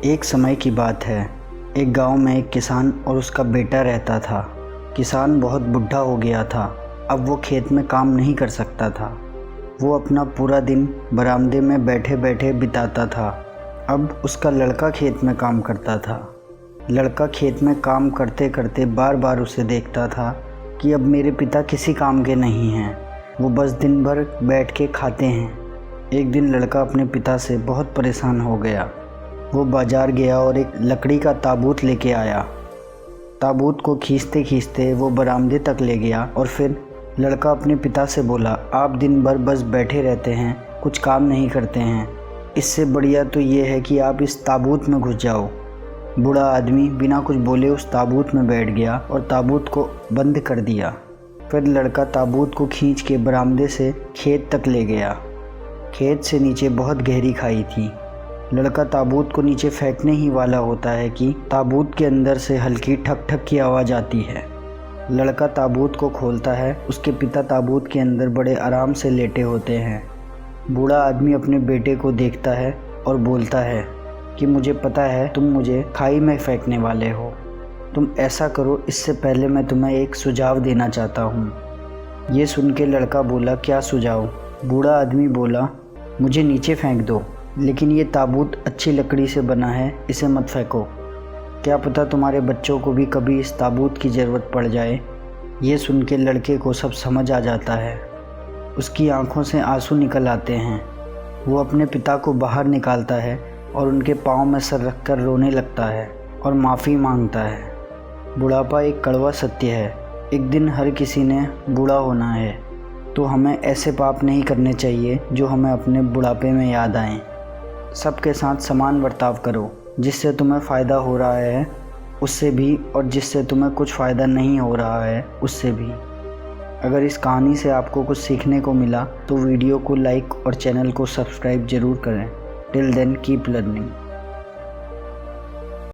एक समय की बात है। एक गांव में एक किसान और उसका बेटा रहता था। किसान बहुत बुढ़ा हो गया था। अब वो खेत में काम नहीं कर सकता था। वो अपना पूरा दिन बरामदे में बैठे बैठे बिताता था। अब उसका लड़का खेत में काम करता था। लड़का खेत में काम करते करते बार बार उसे देखता था कि अब मेरे पिता किसी काम के नहीं हैं, वो बस दिन भर बैठ के खाते हैं। एक दिन लड़का अपने पिता से बहुत परेशान हो गया। वो बाज़ार गया और एक लकड़ी का ताबूत लेके आया। ताबूत को खींचते खींचते वो बरामदे तक ले गया और फिर लड़का अपने पिता से बोला, आप दिन भर बस बैठे रहते हैं, कुछ काम नहीं करते हैं। इससे बढ़िया तो ये है कि आप इस ताबूत में घुस जाओ। बूढ़ा आदमी बिना कुछ बोले उस ताबूत में बैठ गया और ताबूत को बंद कर दिया। फिर लड़का ताबूत को खींच के बरामदे से खेत तक ले गया। खेत से नीचे बहुत गहरी खाई थी। लड़का ताबूत को नीचे फेंकने ही वाला होता है कि ताबूत के अंदर से हल्की ठक ठक की आवाज़ आती है। लड़का ताबूत को खोलता है। उसके पिता ताबूत के अंदर बड़े आराम से लेटे होते हैं। बूढ़ा आदमी अपने बेटे को देखता है और बोलता है कि मुझे पता है तुम मुझे खाई में फेंकने वाले हो। तुम ऐसा करो, इससे पहले मैं तुम्हें एक सुझाव देना चाहता हूँ। ये सुन के लड़का बोला, क्या सुझाव? बूढ़ा आदमी बोला, मुझे नीचे फेंक दो, लेकिन ये ताबूत अच्छी लकड़ी से बना है, इसे मत फेंको। क्या पता तुम्हारे बच्चों को भी कभी इस ताबूत की ज़रूरत पड़ जाए। ये सुन के लड़के को सब समझ आ जाता है। उसकी आंखों से आंसू निकल आते हैं। वो अपने पिता को बाहर निकालता है और उनके पाँव में सर रख कर रोने लगता है और माफ़ी मांगता है। बुढ़ापा एक कड़वा सत्य है। एक दिन हर किसी ने बूढ़ा होना है, तो हमें ऐसे पाप नहीं करने चाहिए जो हमें अपने बुढ़ापे में याद आएं। सबके साथ समान बर्ताव करो। जिससे तुम्हें फ़ायदा हो रहा है उससे भी, और जिससे तुम्हें कुछ फ़ायदा नहीं हो रहा है उससे भी। अगर इस कहानी से आपको कुछ सीखने को मिला तो वीडियो को लाइक और चैनल को सब्सक्राइब ज़रूर करें। Till then keep learning.